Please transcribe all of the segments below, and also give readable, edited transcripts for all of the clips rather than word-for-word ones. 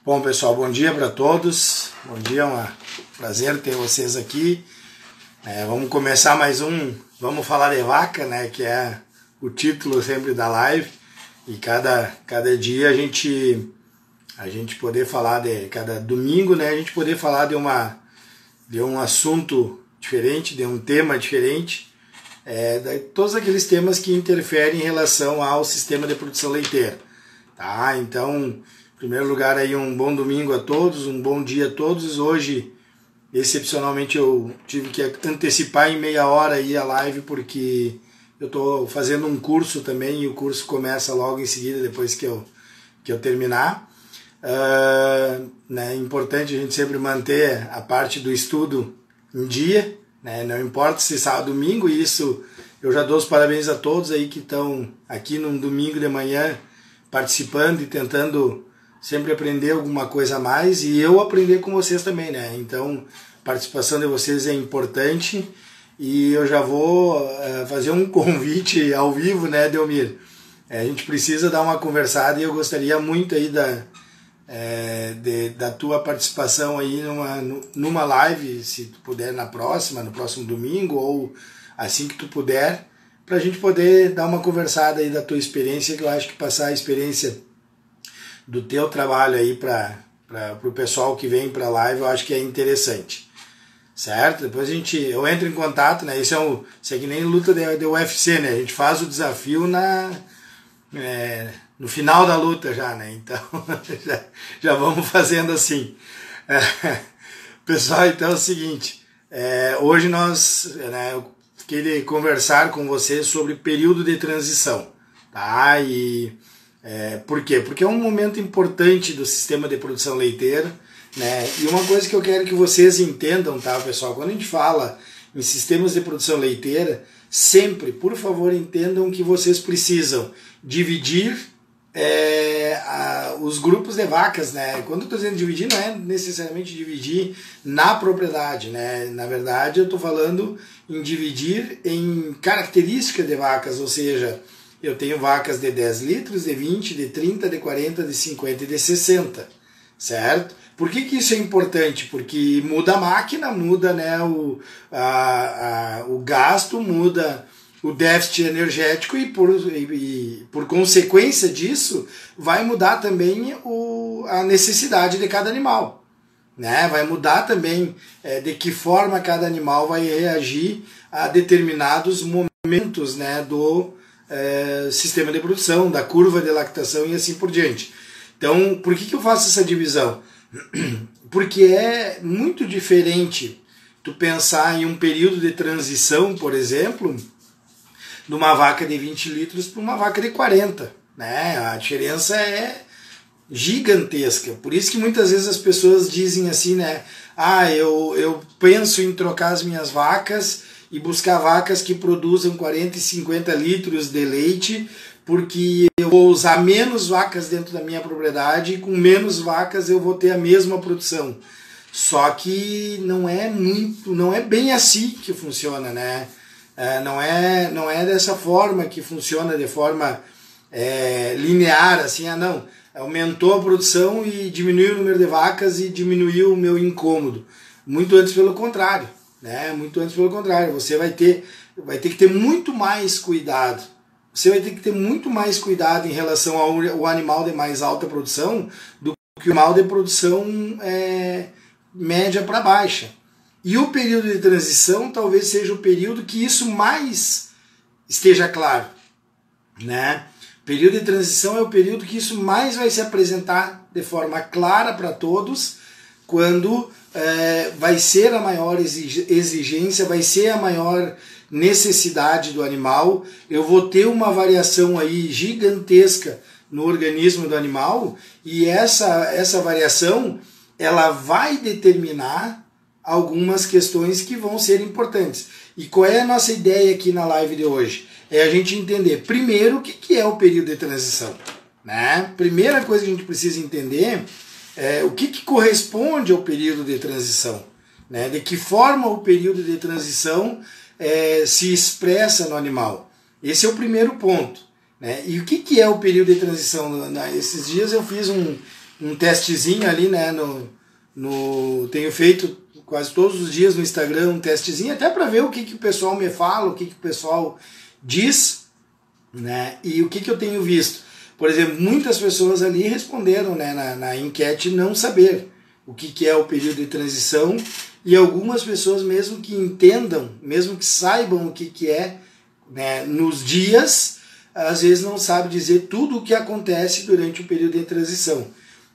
Bom, pessoal, bom dia para todos. Bom dia, é um prazer ter vocês aqui. Vamos começar mais um Vamos Falar de Vaca, né? Que é o título sempre da live. E cada dia a gente poder falar cada domingo, né? A gente poder falar de um assunto diferente, de um tema diferente. De todos aqueles temas que interferem em relação ao sistema de produção leiteira. Tá? Então, em primeiro lugar, aí um bom domingo a todos, um bom dia a todos. Hoje, excepcionalmente, eu tive que antecipar em meia hora aí a live, porque eu estou fazendo um curso também, e o curso começa logo em seguida, depois que eu terminar. É importante a gente sempre manter a parte do estudo em dia, né? Não importa se sábado ou domingo, e isso eu já dou os parabéns a todos aí que estão aqui num domingo de manhã participando e tentando sempre aprender alguma coisa a mais, e eu aprender com vocês também, né? Então, a participação de vocês é importante, e eu já vou fazer um convite ao vivo, né, Delmir? A gente precisa dar uma conversada, e eu gostaria muito aí da tua participação aí numa live, se tu puder no próximo domingo, ou assim que tu puder, para a gente poder dar uma conversada aí da tua experiência, que eu acho que passar a experiência do teu trabalho aí para o pessoal que vem para a live, eu acho que é interessante, certo? Depois eu entro em contato, né? Isso é que nem luta de UFC, né? A gente faz o desafio no final da luta já, né? Então, já vamos fazendo assim. Pessoal, então é o seguinte, hoje eu queria conversar com vocês sobre período de transição, tá? E por quê? Porque é um momento importante do sistema de produção leiteira, né? E uma coisa que eu quero que vocês entendam, tá, pessoal? Quando a gente fala em sistemas de produção leiteira, sempre, por favor, entendam que vocês precisam dividir os grupos de vacas, né? Quando eu estou dizendo dividir, não é necessariamente dividir na propriedade, né? Na verdade, eu estou falando em dividir em características de vacas, ou seja, eu tenho vacas de 10 litros, de 20, de 30, de 40, de 50 e de 60, certo? Por que isso é importante? Porque muda a máquina, muda, né, o gasto, muda o déficit energético, e por consequência disso vai mudar também a necessidade de cada animal, né? Vai mudar também de que forma cada animal vai reagir a determinados momentos, né, do sistema de produção, da curva de lactação e assim por diante. Então, por que eu faço essa divisão? Porque é muito diferente tu pensar em um período de transição, por exemplo, de uma vaca de 20 litros para uma vaca de 40, né? A diferença é gigantesca. Por isso que muitas vezes as pessoas dizem assim, né? Eu penso em trocar as minhas vacas e buscar vacas que produzam 40 e 50 litros de leite, porque eu vou usar menos vacas dentro da minha propriedade, e com menos vacas eu vou ter a mesma produção. Só que não é bem assim que funciona, né? Não é dessa forma que funciona, de forma linear, assim, não, aumentou a produção e diminuiu o número de vacas e diminuiu o meu incômodo. Muito antes pelo contrário, né? Muito antes pelo contrário, você vai ter que ter muito mais cuidado. Você vai ter que ter muito mais cuidado em relação ao animal de mais alta produção do que o animal de produção média para baixa. E o período de transição talvez seja o período que isso mais esteja claro, né? O período de transição é o período que isso mais vai se apresentar de forma clara para todos, quando vai ser a maior exigência, vai ser a maior necessidade do animal. Eu vou ter uma variação aí gigantesca no organismo do animal, e essa variação ela vai determinar algumas questões que vão ser importantes. E qual é a nossa ideia aqui na live de hoje? É a gente entender primeiro o que é o período de transição, né? Primeira coisa que a gente precisa entender é o que corresponde ao período de transição, né? De que forma o período de transição se expressa no animal. Esse é o primeiro ponto. né? E o que é o período de transição? Esses dias eu fiz um testezinho ali, né? Tenho feito quase todos os dias no Instagram um testezinho, até para ver o que o pessoal me fala, o que o pessoal diz, né? E o que eu tenho visto. Por exemplo, muitas pessoas ali responderam, né, na enquete não saber o que é o período de transição, e algumas pessoas, mesmo que entendam, mesmo que saibam o que é, né, nos dias, às vezes não sabe dizer tudo o que acontece durante o período de transição,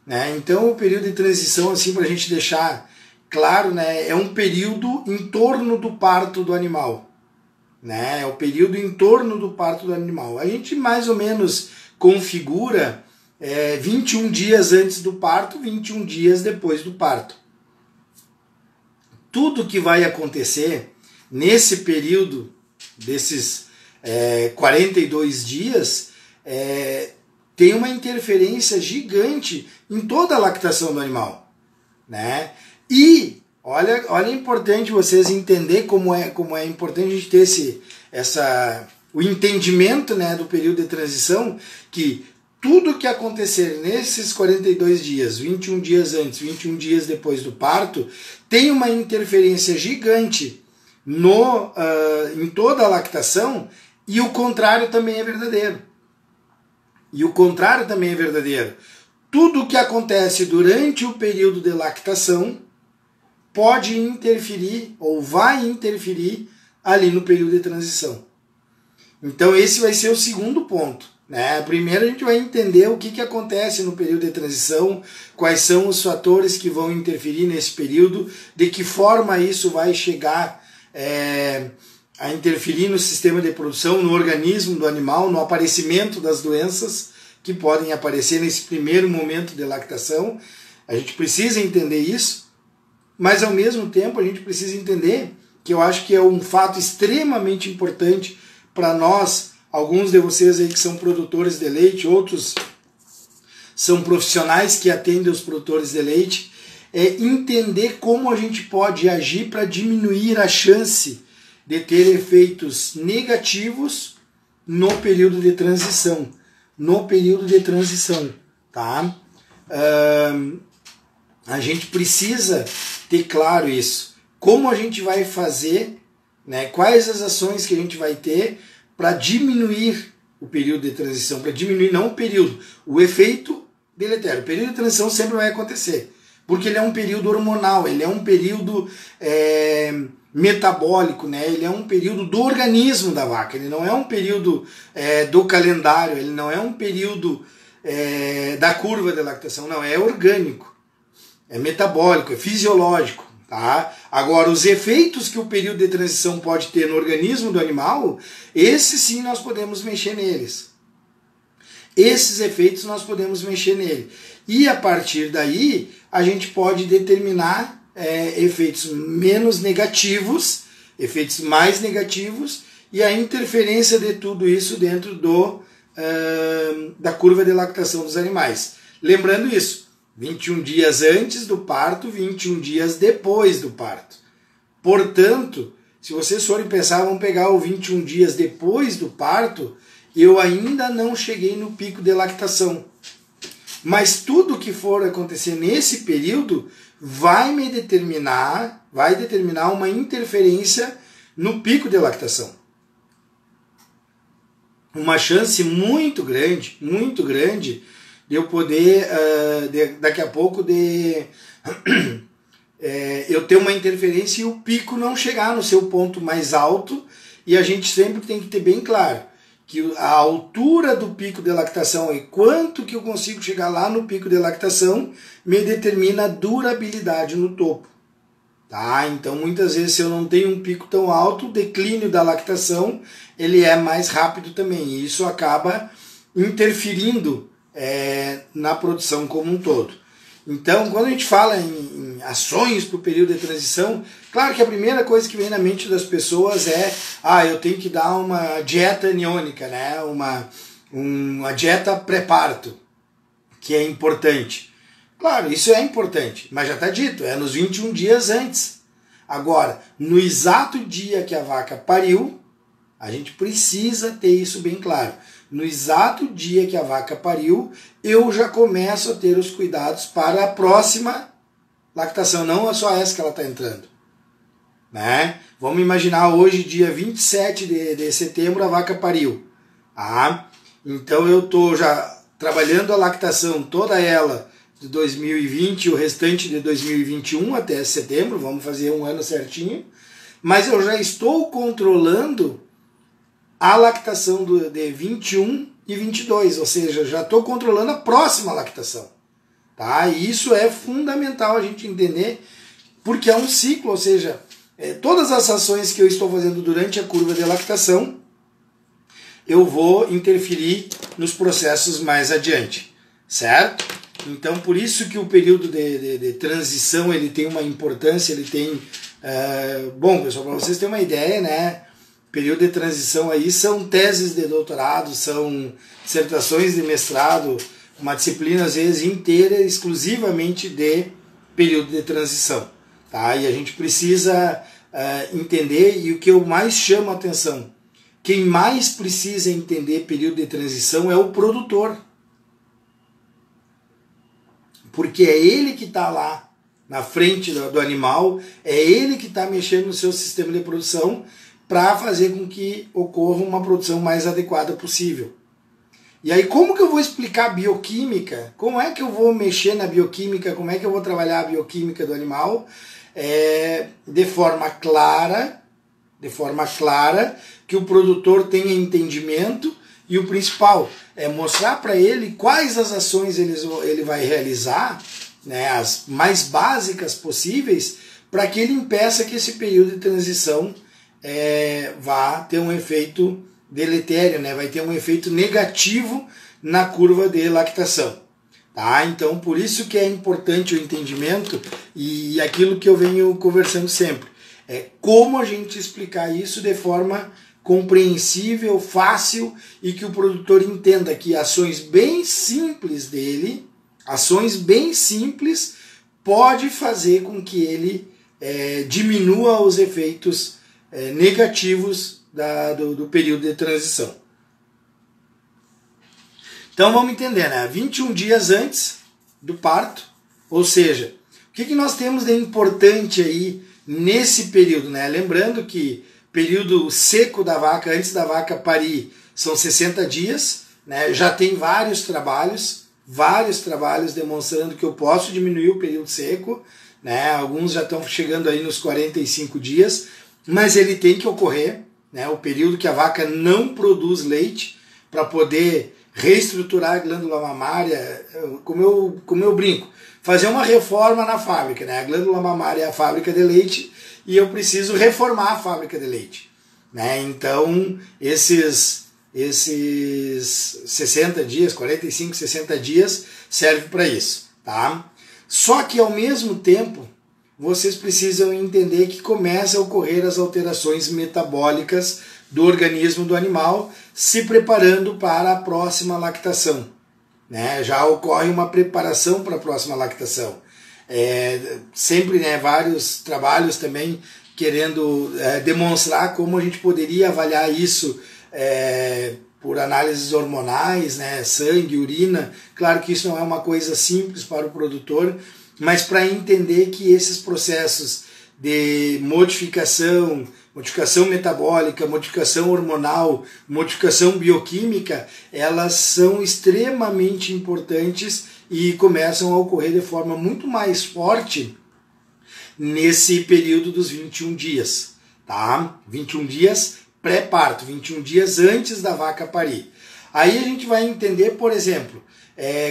né? Então o período de transição, assim, para a gente deixar claro, né, é um período em torno do parto do animal, né? É o período em torno do parto do animal. A gente mais ou menos configura 21 dias antes do parto, 21 dias depois do parto. Tudo que vai acontecer nesse período desses 42 dias tem uma interferência gigante em toda a lactação do animal, né? E olha, é importante vocês entender como é importante a gente ter o entendimento, né, do período de transição, que tudo que acontecer nesses 42 dias, 21 dias antes, 21 dias depois do parto, tem uma interferência gigante em toda a lactação, e o contrário também é verdadeiro. Tudo que acontece durante o período de lactação pode interferir ou vai interferir ali no período de transição. Então esse vai ser o segundo ponto, né? Primeiro a gente vai entender o que acontece no período de transição, quais são os fatores que vão interferir nesse período, de que forma isso vai chegar a interferir no sistema de produção, no organismo do animal, no aparecimento das doenças que podem aparecer nesse primeiro momento de lactação. A gente precisa entender isso, mas ao mesmo tempo a gente precisa entender que eu acho que é um fato extremamente importante para nós, alguns de vocês aí que são produtores de leite, outros são profissionais que atendem os produtores de leite, entender como a gente pode agir para diminuir a chance de ter efeitos negativos no período de transição. Tá? A gente precisa ter claro isso. Como a gente vai fazer, né? Quais as ações que a gente vai ter para diminuir o período de transição, para diminuir não o período, o efeito deletério. O período de transição sempre vai acontecer, porque ele é um período hormonal, ele é um período metabólico, né? Ele é um período do organismo da vaca, ele não é um período do calendário, ele não é um período da curva de lactação, não, é orgânico, é metabólico, é fisiológico. Tá? Agora, os efeitos que o período de transição pode ter no organismo do animal, esses sim nós podemos mexer neles. Esses efeitos nós podemos mexer nele. E a partir daí, a gente pode determinar efeitos menos negativos, efeitos mais negativos, e a interferência de tudo isso dentro da curva de lactação dos animais. Lembrando isso, 21 dias antes do parto, 21 dias depois do parto. Portanto, se vocês forem pensar, vamos pegar o 21 dias depois do parto, eu ainda não cheguei no pico de lactação. Mas tudo que for acontecer nesse período vai determinar uma interferência no pico de lactação. Uma chance muito grande de eu poder, daqui a pouco, eu ter uma interferência e o pico não chegar no seu ponto mais alto. E a gente sempre tem que ter bem claro que a altura do pico de lactação e quanto que eu consigo chegar lá no pico de lactação me determina a durabilidade no topo. Tá? Então, muitas vezes, se eu não tenho um pico tão alto, o declínio da lactação ele é mais rápido também. E isso acaba interferindo na produção como um todo. Então, quando a gente fala em ações para o período de transição, claro que a primeira coisa que vem na mente das pessoas eu tenho que dar uma dieta aniônica, né? uma dieta pré-parto, que é importante. Claro, isso é importante, mas já está dito, é nos 21 dias antes. Agora, no exato dia que a vaca pariu, A gente precisa ter isso bem claro. No exato dia que a vaca pariu, eu já começo a ter os cuidados para a próxima lactação, não é só essa que ela está entrando. Né? Vamos imaginar hoje, dia 27 de setembro, a vaca pariu. Então eu estou já trabalhando a lactação, toda ela, de 2020 e o restante de 2021 até setembro, vamos fazer um ano certinho, mas eu já estou controlando a lactação de 21 e 22, ou seja, já estou controlando a próxima lactação. Tá? E isso é fundamental a gente entender, porque é um ciclo, ou seja, todas as ações que eu estou fazendo durante a curva de lactação, eu vou interferir nos processos mais adiante, certo? Então, por isso que o período de transição ele tem uma importância, ele tem... bom, pessoal, para vocês terem uma ideia, né? Período de transição aí são teses de doutorado, são dissertações de mestrado, uma disciplina às vezes inteira exclusivamente de período de transição. Tá? E a gente precisa entender, e o que eu mais chamo a atenção, quem mais precisa entender período de transição é o produtor. Porque é ele que está lá na frente do animal, é ele que está mexendo no seu sistema de produção para fazer com que ocorra uma produção mais adequada possível. E aí como que eu vou explicar a bioquímica? Como é que eu vou mexer na bioquímica? Como é que eu vou trabalhar a bioquímica do animal? De forma clara, que o produtor tenha entendimento, e o principal é mostrar para ele quais as ações ele vai realizar, né, as mais básicas possíveis, para que ele impeça que esse período de transição vá ter um efeito deletério, né, vai ter um efeito negativo na curva de lactação. Tá? Então, por isso que é importante o entendimento e aquilo que eu venho conversando sempre. É como a gente explicar isso de forma compreensível, fácil, e que o produtor entenda que ações bem simples dele, ações bem simples, pode fazer com que ele diminua os efeitos negativos do período de transição. Então vamos entender, né? 21 dias antes do parto, ou seja, o que nós temos de importante aí nesse período, né? Lembrando que período seco da vaca, antes da vaca parir, são 60 dias, né? Já tem vários trabalhos demonstrando que eu posso diminuir o período seco, né? Alguns já estão chegando aí nos 45 dias, mas ele tem que ocorrer, né? O período que a vaca não produz leite, para poder reestruturar a glândula mamária, como eu brinco, fazer uma reforma na fábrica, né? A glândula mamária é a fábrica de leite e eu preciso reformar a fábrica de leite, né? Então, esses 60 dias, 45, 60 dias serve para isso, tá? Só que ao mesmo tempo, vocês precisam entender que começam a ocorrer as alterações metabólicas do organismo do animal, se preparando para a próxima lactação, né? Já ocorre uma preparação para a próxima lactação. Sempre, né, vários trabalhos também querendo demonstrar como a gente poderia avaliar isso por análises hormonais, né, sangue, urina. Claro que isso não é uma coisa simples para o produtor, mas para entender que esses processos de modificação metabólica, modificação hormonal, modificação bioquímica, elas são extremamente importantes e começam a ocorrer de forma muito mais forte nesse período dos 21 dias, tá? 21 dias pré-parto, 21 dias antes da vaca parir. Aí a gente vai entender, por exemplo,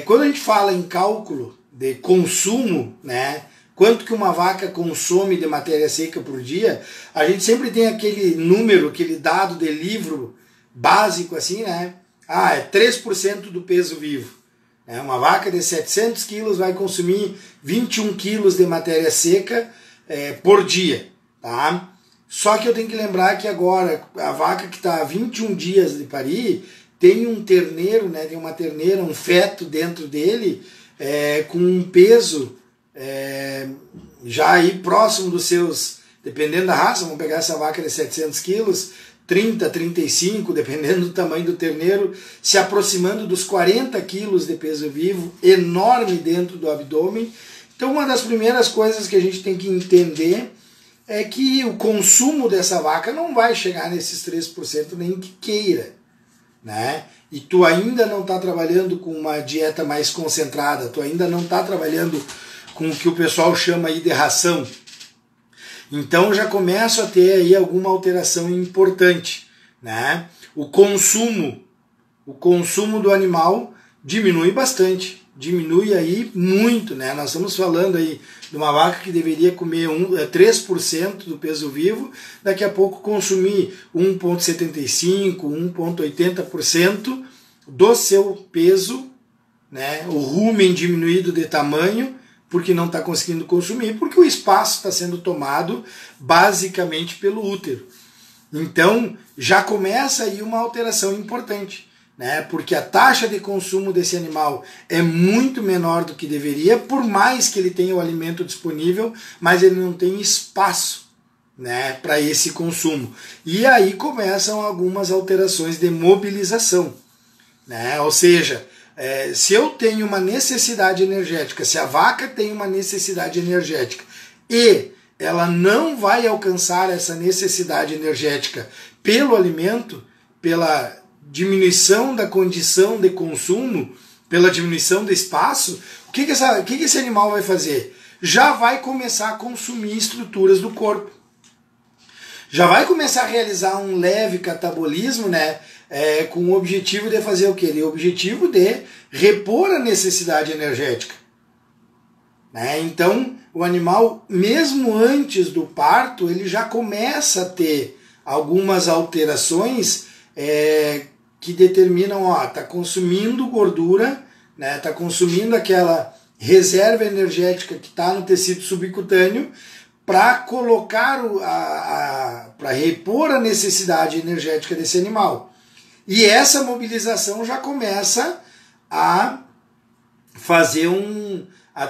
quando a gente fala em cálculo de consumo, né? Quanto que uma vaca consome de matéria seca por dia, a gente sempre tem aquele número, aquele dado de livro básico assim, né? É 3% do peso vivo. Uma vaca de 700 quilos vai consumir 21 quilos de matéria seca por dia, tá? Só que eu tenho que lembrar que agora a vaca que está há 21 dias de parir tem um terneiro, né? Tem uma terneira, um feto dentro dele com um peso já aí próximo dos seus, dependendo da raça, vamos pegar essa vaca de 700 quilos, 30, 35, dependendo do tamanho do terneiro, se aproximando dos 40 quilos de peso vivo, enorme dentro do abdômen. Então uma das primeiras coisas que a gente tem que entender é que o consumo dessa vaca não vai chegar nesses 3% nem que queira, né? E tu ainda não está trabalhando com uma dieta mais concentrada, tu ainda não está trabalhando com o que o pessoal chama aí de ração. Então já começo a ter aí alguma alteração importante, né? O consumo do animal diminui bastante, diminui aí muito, né? Nós estamos falando aí de uma vaca que deveria comer 3% do peso vivo, daqui a pouco consumir 1,75%, 1,80% do seu peso, né? O rumen diminuído de tamanho, porque não está conseguindo consumir, porque o espaço está sendo tomado basicamente pelo útero. Então já começa aí uma alteração importante, né? Porque a taxa de consumo desse animal é muito menor do que deveria, por mais que ele tenha o alimento disponível, mas ele não tem espaço, né, para esse consumo. E aí começam algumas alterações de mobilização, né? Ou seja, se eu tenho uma necessidade energética, se a vaca tem uma necessidade energética e ela não vai alcançar essa necessidade energética pelo alimento, pela diminuição da condição de consumo, pela diminuição do espaço, o que esse animal vai fazer? Já vai começar a consumir estruturas do corpo. Já vai começar a realizar um leve catabolismo, né? Com o objetivo de fazer o quê? O objetivo de repor a necessidade energética. Né? Então, o animal, mesmo antes do parto, ele já começa a ter algumas alterações que determinam, está consumindo gordura, né? Está consumindo aquela reserva energética que está no tecido subcutâneo para colocar, para repor a necessidade energética desse animal. E essa mobilização já começa a fazer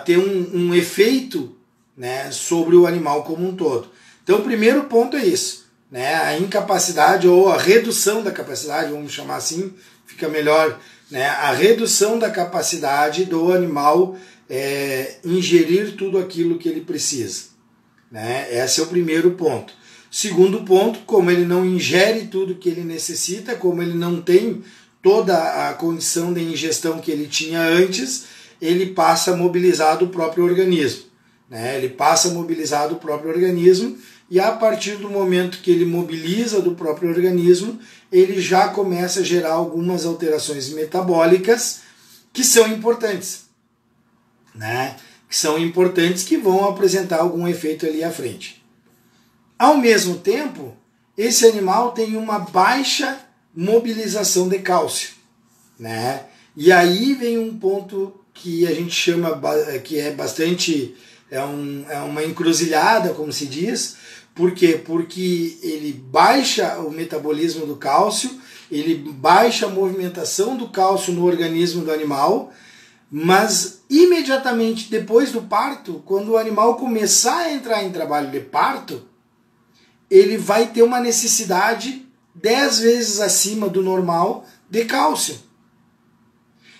ter um efeito, né, sobre o animal como um todo. Então o primeiro ponto é isso, né, a incapacidade ou a redução da capacidade, vamos chamar assim, fica melhor, né, a redução da capacidade do animal ingerir tudo aquilo que ele precisa. Né? Esse é o primeiro ponto. Segundo ponto, como ele não ingere tudo que ele necessita, como ele não tem toda a condição de ingestão que ele tinha antes, ele passa a mobilizar do próprio organismo. Né? Ele passa a mobilizar do próprio organismo e a partir do momento que ele mobiliza do próprio organismo, ele já começa a gerar algumas alterações metabólicas que são importantes. Né? Que são importantes, que vão apresentar algum efeito ali à frente. Ao mesmo tempo, esse animal tem uma baixa mobilização de cálcio, né? E aí vem um ponto que a gente chama, que é bastante, uma encruzilhada, como se diz. Por quê? Porque ele baixa o metabolismo do cálcio, ele baixa a movimentação do cálcio no organismo do animal, mas imediatamente depois do parto, quando o animal começar a entrar em trabalho de parto, ele vai ter uma necessidade 10 vezes acima do normal de cálcio.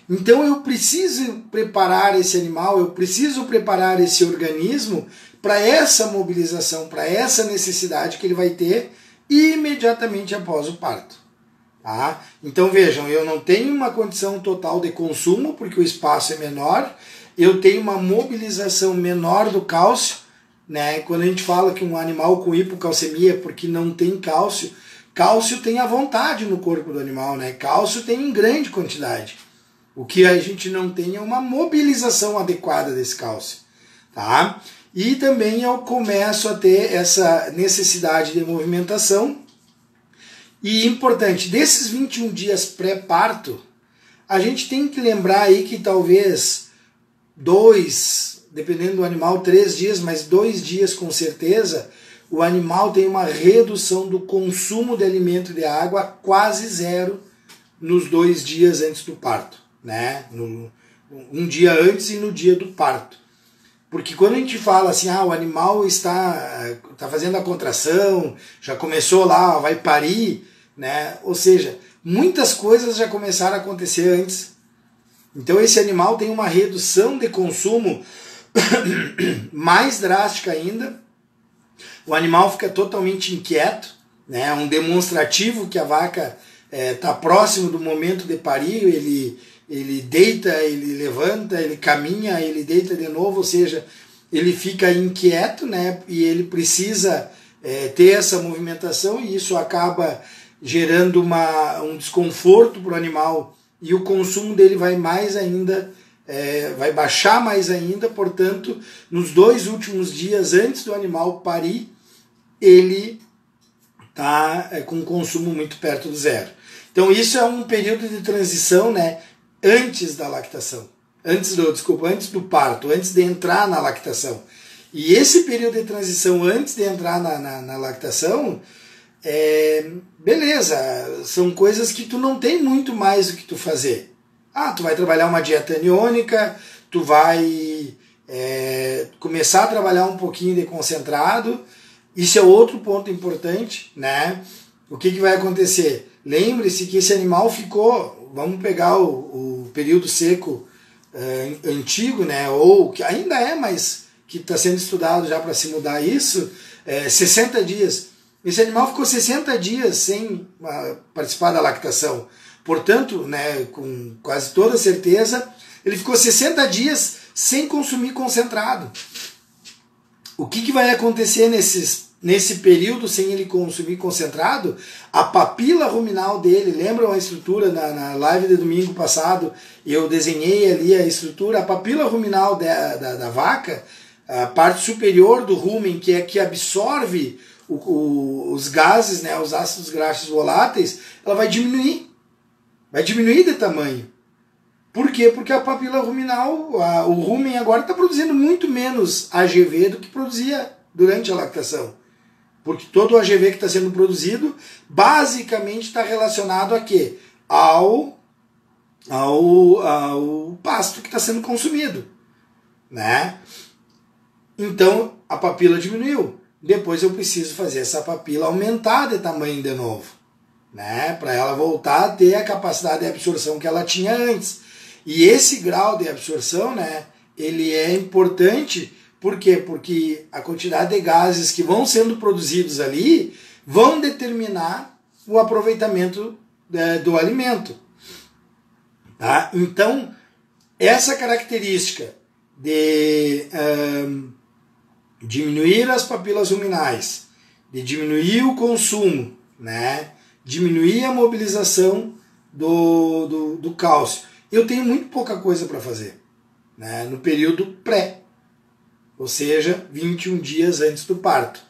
Então eu preciso preparar esse animal, eu preciso preparar esse organismo para essa mobilização, para essa necessidade que ele vai ter imediatamente após o parto. Tá? Então vejam, eu não tenho uma condição total de consumo, porque o espaço é menor, eu tenho uma mobilização menor do cálcio, né? Quando a gente fala que um animal com hipocalcemia, porque não tem cálcio, cálcio tem à vontade no corpo do animal, né? Cálcio tem em grande quantidade. O que a gente não tem é uma mobilização adequada desse cálcio. Tá? E também eu começo a ter essa necessidade de movimentação. E importante, desses 21 dias pré-parto, a gente tem que lembrar aí que talvez 2, dependendo do animal, 3 dias, mas 2 dias com certeza, o animal tem uma redução do consumo de alimento e de água quase zero nos 2 dias antes do parto, né? Um dia antes e no dia do parto. Porque quando a gente fala assim, o animal está fazendo a contração, já começou lá, vai parir, né? Ou seja, muitas coisas já começaram a acontecer antes. Então esse animal tem uma redução de consumo mais drástica ainda. O animal fica totalmente inquieto, né? Um demonstrativo que a vaca está próximo do momento de parir, ele deita, ele levanta, ele caminha, ele deita de novo, ou seja, ele fica inquieto, né? E ele precisa ter essa movimentação, e isso acaba gerando um desconforto para o animal, e o consumo dele vai mais ainda, vai baixar mais ainda. Portanto, nos 2 últimos dias antes do animal parir, ele está com um consumo muito perto do zero. Então isso é um período de transição, né, antes da lactação, antes do parto, antes de entrar na lactação. E esse período de transição antes de entrar na lactação, beleza, são coisas que tu não tem muito mais o que tu fazer. Tu vai trabalhar uma dieta aniônica, tu vai começar a trabalhar um pouquinho de concentrado. Isso é outro ponto importante, né? O que vai acontecer? Lembre-se que esse animal ficou, vamos pegar o período seco antigo, né? Ou que ainda mas que está sendo estudado já para se mudar isso, 60 dias. Esse animal ficou 60 dias sem participar da lactação. Portanto, né, com quase toda certeza, ele ficou 60 dias sem consumir concentrado. O que vai acontecer nesse período sem ele consumir concentrado? A papila ruminal dele, lembram a estrutura na live de domingo passado? Eu desenhei ali a estrutura. A papila ruminal da vaca, a parte superior do rumen, que absorve os gases, né, os ácidos graxos voláteis, ela vai diminuir de tamanho. Por quê? Porque a papila ruminal, o rumen agora está produzindo muito menos AGV do que produzia durante a lactação. Porque todo o AGV que está sendo produzido basicamente está relacionado a quê? Ao pasto que está sendo consumido, né? Então a papila diminuiu. Depois eu preciso fazer essa papila aumentar de tamanho de novo, né? Para ela voltar a ter a capacidade de absorção que ela tinha antes. E esse grau de absorção, né, ele é importante. Por quê? Porque a quantidade de gases que vão sendo produzidos ali vão determinar o aproveitamento do alimento. Tá? Então, essa característica de diminuir as papilas ruminais, de diminuir o consumo, né, diminuir a mobilização do cálcio, eu tenho muito pouca coisa para fazer, né, no período pré, ou seja, 21 dias antes do parto.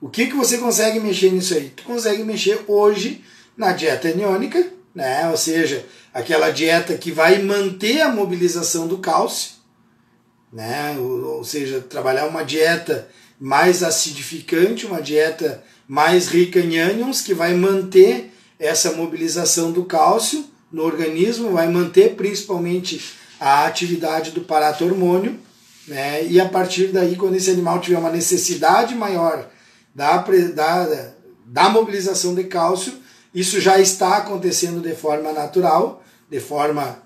O que você consegue mexer nisso aí? Tu consegue mexer hoje na dieta aniônica, né, ou seja, aquela dieta que vai manter a mobilização do cálcio, né, ou seja, trabalhar uma dieta mais acidificante, uma dieta mais rica em ânions, que vai manter essa mobilização do cálcio no organismo, vai manter principalmente a atividade do paratormônio, né? E a partir daí, quando esse animal tiver uma necessidade maior da mobilização de cálcio, isso já está acontecendo de forma natural, de forma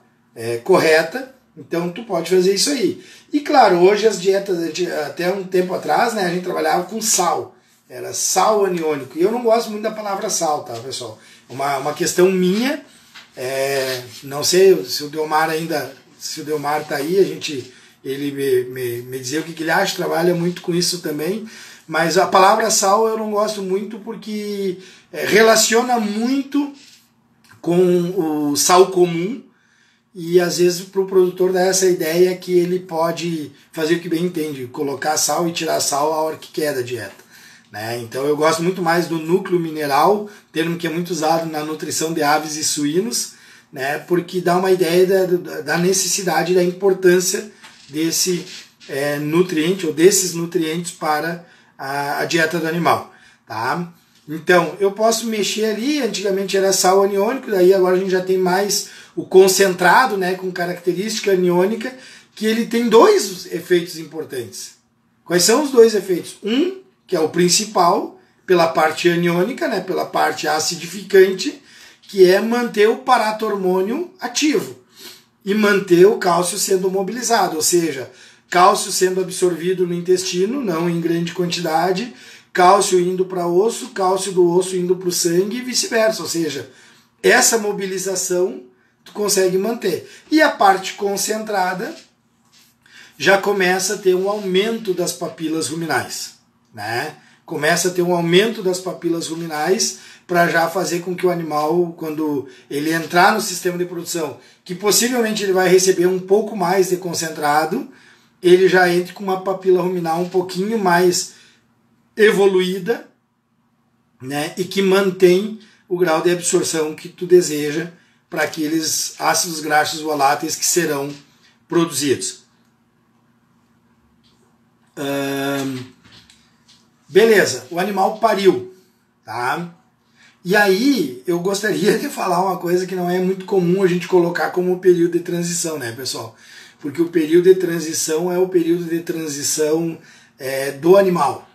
correta. Então tu pode fazer isso aí. E claro, hoje as dietas, até um tempo atrás, né, a gente trabalhava com sal, era sal aniônico. E eu não gosto muito da palavra sal, tá, pessoal? Uma questão minha. Não sei se o Delmar está aí, ele me dizer o que ele acha, trabalha muito com isso também, mas a palavra sal eu não gosto muito porque relaciona muito com o sal comum, e às vezes para o produtor dá essa ideia que ele pode fazer o que bem entende, colocar sal e tirar sal a hora que quer da dieta, né? Então eu gosto muito mais do núcleo mineral, termo que é muito usado na nutrição de aves e suínos, né? Porque dá uma ideia da necessidade e da importância desse nutriente ou desses nutrientes para a dieta do animal, tá? Então eu posso mexer ali, antigamente era sal aniônico, daí agora a gente já tem mais o concentrado, né, com característica aniônica, que ele tem dois efeitos importantes. Quais são os dois efeitos? Um, que é o principal, pela parte aniônica, né, pela parte acidificante, que é manter o paratormônio ativo e manter o cálcio sendo mobilizado, ou seja, cálcio sendo absorvido no intestino, não em grande quantidade, cálcio indo para osso, cálcio do osso indo para o sangue e vice-versa, ou seja, essa mobilização tu consegue manter. E a parte concentrada já começa a ter um aumento das papilas ruminais, né? Começa a ter um aumento das papilas ruminais para já fazer com que o animal, quando ele entrar no sistema de produção, que possivelmente ele vai receber um pouco mais de concentrado, ele já entre com uma papila ruminal um pouquinho mais evoluída, né? E que mantém o grau de absorção que tu deseja para aqueles ácidos graxos voláteis que serão produzidos. Beleza, o animal pariu, tá? E aí eu gostaria de falar uma coisa que não é muito comum a gente colocar como período de transição, né, pessoal? Porque o período de transição é o período de transição do animal,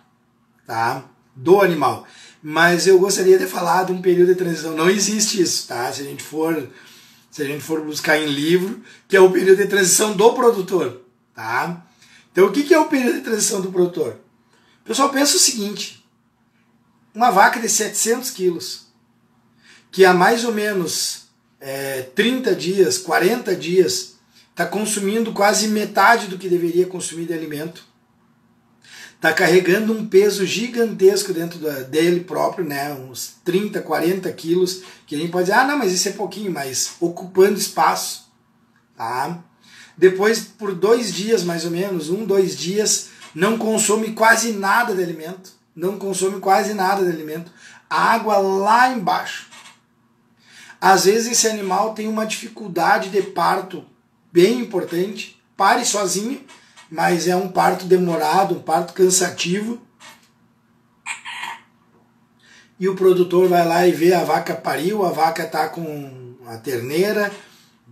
tá? Do animal. Mas eu gostaria de falar de um período de transição. Não existe isso, tá? Se a gente for buscar em livro, que é o período de transição do produtor, tá? Então o que é o período de transição do produtor? O pessoal pensa o seguinte: uma vaca de 700 quilos, que há mais ou menos 30 dias, 40 dias, está consumindo quase metade do que deveria consumir de alimento, está carregando um peso gigantesco dentro dele próprio, né? Uns 30, 40 quilos, que a gente pode dizer, ah, não, mas isso é pouquinho, mas ocupando espaço, tá? Depois, por 2 dias mais ou menos, 2 dias, não consome quase nada de alimento, água lá embaixo. Às vezes esse animal tem uma dificuldade de parto bem importante, pare sozinho, mas é um parto demorado, um parto cansativo. E o produtor vai lá e vê a vaca pariu, a vaca está com a terneira,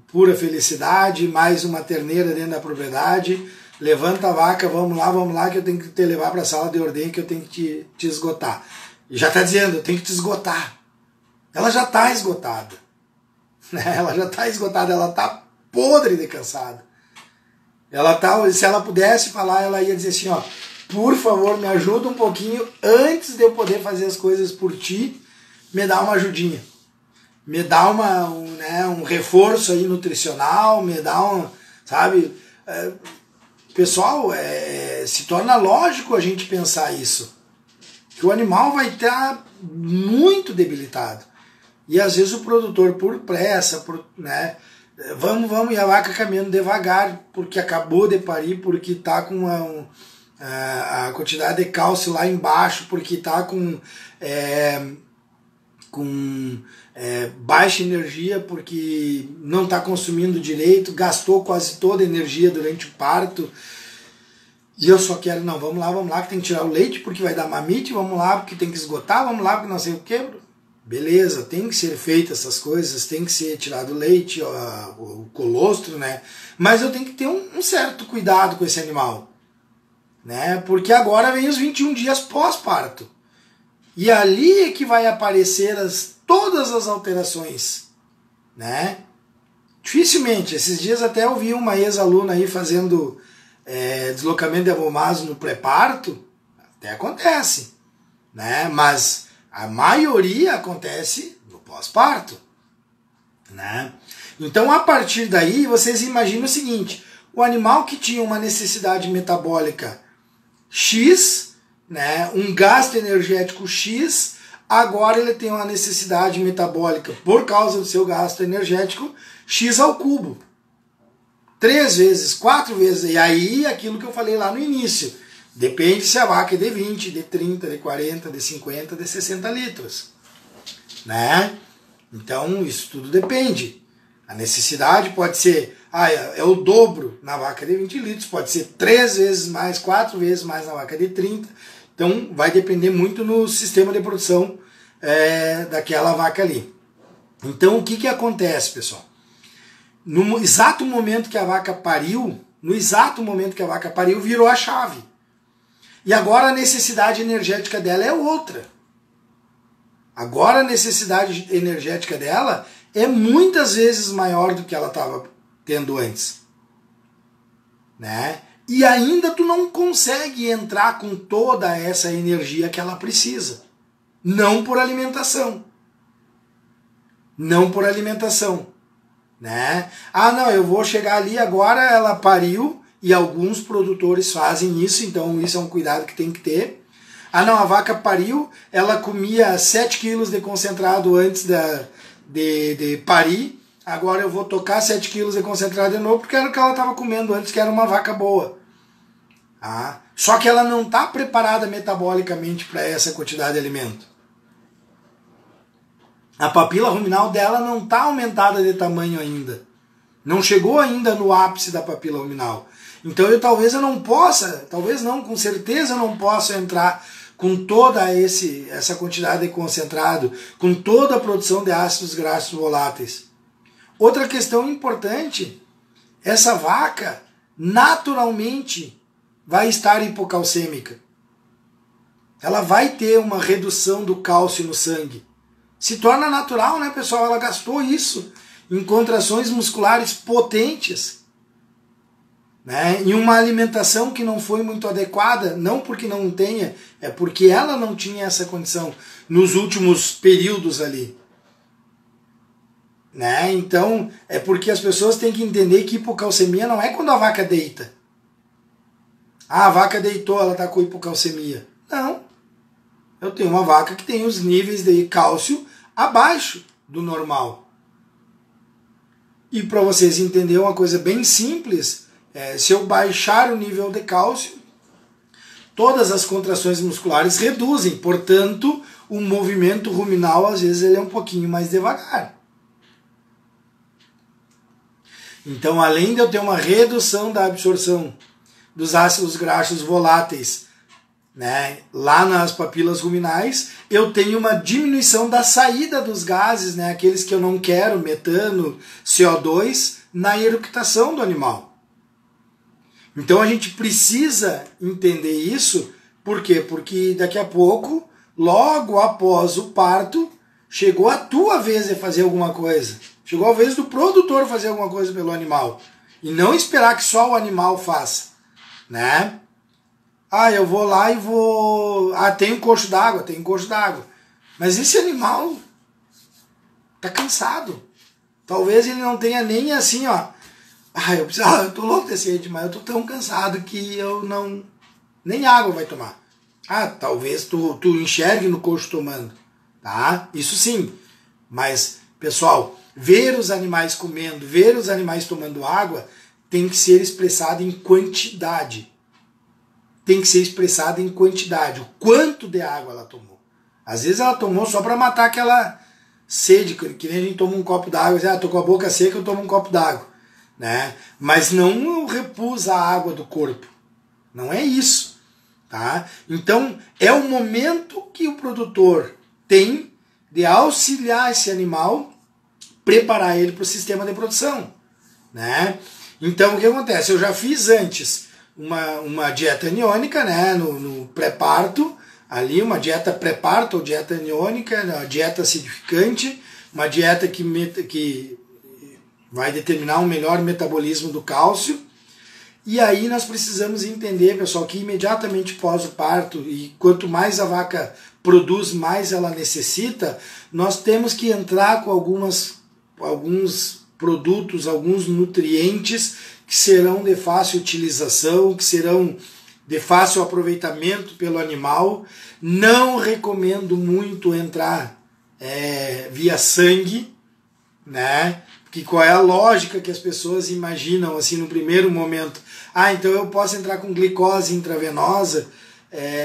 pura felicidade, mais uma terneira dentro da propriedade, levanta a vaca, vamos lá, que eu tenho que te levar para a sala de ordenha, que eu tenho que te esgotar. E já está dizendo, eu tenho que te esgotar. Ela já está esgotada. Ela está podre de cansada. Se ela pudesse falar, ela ia dizer assim, ó, por favor, me ajuda um pouquinho, antes de eu poder fazer as coisas por ti, me dá uma ajudinha. Me dá um reforço aí nutricional, me dá sabe? Pessoal, se torna lógico a gente pensar isso. Que o animal vai estar muito debilitado. E às vezes o produtor, por pressa, né? Vamos, e a vaca caminhando devagar, porque acabou de parir, porque está com a quantidade de cálcio lá embaixo, porque está com baixa energia, porque não está consumindo direito, gastou quase toda a energia durante o parto. E eu só quero, não, vamos lá, que tem que tirar o leite, porque vai dar mamite, vamos lá, porque tem que esgotar, vamos lá, porque não sei o que. Beleza, tem que ser feitas essas coisas, tem que ser tirado o leite, o colostro, né? Mas eu tenho que ter um certo cuidado com esse animal, né? Porque agora vem os 21 dias pós-parto. E ali é que vai aparecer todas as alterações, né? Dificilmente, esses dias até eu vi uma ex-aluna aí fazendo deslocamento de avomaso no pré-parto, até acontece, né? Mas a maioria acontece no pós-parto, né? Então, a partir daí, vocês imaginam o seguinte: o animal que tinha uma necessidade metabólica X, né, um gasto energético X, agora ele tem uma necessidade metabólica, por causa do seu gasto energético, X ao cubo. 3 vezes, 4 vezes. E aí, aquilo que eu falei lá no início. Depende se a vaca é de 20, de 30, de 40, de 50, de 60 litros. Né? Então, isso tudo depende. A necessidade pode ser, é o dobro na vaca de 20 litros, pode ser 3 vezes mais, 4 vezes mais na vaca de 30. Então, vai depender muito no sistema de produção daquela vaca ali. Então, o que acontece, pessoal? No exato momento que a vaca pariu, no exato momento que a vaca pariu, virou a chave. E agora a necessidade energética dela é outra. Agora a necessidade energética dela é muitas vezes maior do que ela estava tendo antes. Né? E ainda tu não consegue entrar com toda essa energia que ela precisa. Não por alimentação. Não por alimentação. Né? Ah, não, eu vou chegar ali agora, ela pariu, e alguns produtores fazem isso, então isso é um cuidado que tem que ter. Ah, não, a vaca pariu, ela comia 7 quilos de concentrado antes de parir, agora eu vou tocar 7 quilos de concentrado de novo, porque era o que ela estava comendo antes, que era uma vaca boa. Ah, só que ela não está preparada metabolicamente para essa quantidade de alimento. A papila ruminal dela não está aumentada de tamanho ainda. Não chegou ainda no ápice da papila ruminal. Então talvez eu não possa, talvez não, com certeza eu não possa entrar com toda essa quantidade de concentrado, com toda a produção de ácidos graxos voláteis. Outra questão importante, essa vaca naturalmente vai estar hipocalcêmica. Ela vai ter uma redução do cálcio no sangue. Se torna natural, né, pessoal? Ela gastou isso em contrações musculares potentes, né, em uma alimentação que não foi muito adequada, não porque não tenha, é porque ela não tinha essa condição nos últimos períodos ali. Né? Então, é porque as pessoas têm que entender que hipocalcemia não é quando a vaca deita. Ah, a vaca deitou, ela está com hipocalcemia. Não. Eu tenho uma vaca que tem os níveis de cálcio abaixo do normal. E para vocês entenderem uma coisa bem simples, se eu baixar o nível de cálcio, todas as contrações musculares reduzem. Portanto, o movimento ruminal, às vezes, ele é um pouquinho mais devagar. Então, além de eu ter uma redução da absorção dos ácidos graxos voláteis, né, lá nas papilas ruminais, eu tenho uma diminuição da saída dos gases, né, aqueles que eu não quero, metano, CO2, na eructação do animal. Então a gente precisa entender isso, por quê? Porque daqui a pouco, logo após o parto, chegou a tua vez de fazer alguma coisa. Chegou a vez do produtor fazer alguma coisa pelo animal. E não esperar que só o animal faça. Né? Ah, eu vou lá e vou... Ah, tem um coxo d'água, tem um coxo d'água. Mas esse animal tá cansado. Talvez ele não tenha nem assim, ó... Ah, eu tô louco de sede, mas eu tô tão cansado que eu não... Nem água vai tomar. Ah, talvez tu enxergue no coxo tomando. Tá? Isso sim. Mas, pessoal, ver os animais comendo, ver os animais tomando água, tem que ser expressado em quantidade. Tem que ser expressado em quantidade. O quanto de água ela tomou. Às vezes ela tomou só para matar aquela sede, que nem a gente toma um copo d'água, ah, tô com a boca seca, eu tomo um copo d'água. Né? Mas não repus a água do corpo. Não é isso. Tá? Então, é o momento que o produtor tem de auxiliar esse animal, preparar ele para o sistema de produção. Né? Então, o que acontece? Eu já fiz antes uma dieta aniônica, né, no pré-parto, ali uma dieta pré-parto ou dieta aniônica, uma dieta acidificante, uma dieta que vai determinar um melhor metabolismo do cálcio. E aí nós precisamos entender, pessoal, que imediatamente pós o parto, e quanto mais a vaca produz, mais ela necessita, nós temos que entrar com alguns produtos, alguns nutrientes que serão de fácil utilização, que serão de fácil aproveitamento pelo animal. Não recomendo muito entrar via sangue, né? Porque qual é a lógica que as pessoas imaginam assim no primeiro momento? Ah, então eu posso entrar com glicose intravenosa?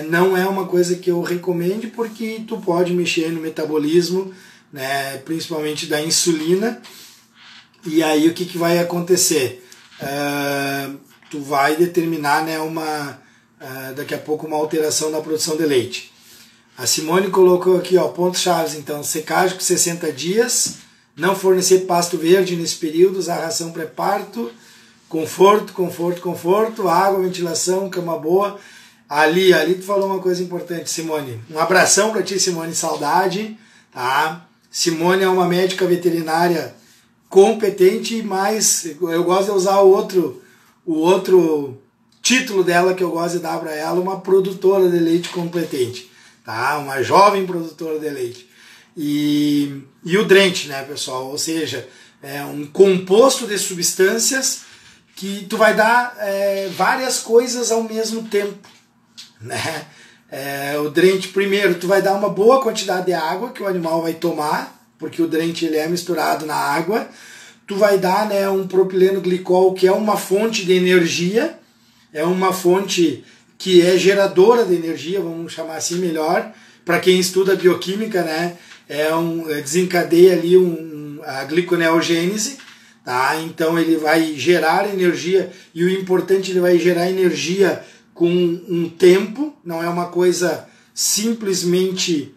Não é uma coisa que eu recomende, porque tu pode mexer no metabolismo, né, principalmente da insulina. E aí o que vai acontecer? Tu vai determinar, né, daqui a pouco uma alteração na produção de leite. A Simone colocou aqui, ó, pontos chaves, então, secagem com 60 dias, não fornecer pasto verde nesse período, usar ração pré-parto, Conforto, conforto, conforto, água, ventilação, cama boa. Ali tu falou uma coisa importante, Simone. Um abração para ti, Simone, saudade, tá? Simone é uma médica veterinária competente, mas eu gosto de usar o outro título dela que eu gosto de dar para ela, uma produtora de leite competente, tá? Uma jovem produtora de leite. E o Drench, né, pessoal? Ou seja, é um composto de substâncias que tu vai dar várias coisas ao mesmo tempo, né? O Drench, primeiro, tu vai dar uma boa quantidade de água que o animal vai tomar, porque o Drench ele é misturado na água. Tu vai dar, né, um propileno glicol, que é uma fonte de energia, é uma fonte que é geradora de energia, vamos chamar assim melhor, para quem estuda bioquímica, né? Desencadeia ali a gliconeogênese, tá? Então ele vai gerar energia, e o importante, ele vai gerar energia com um tempo, não é uma coisa simplesmente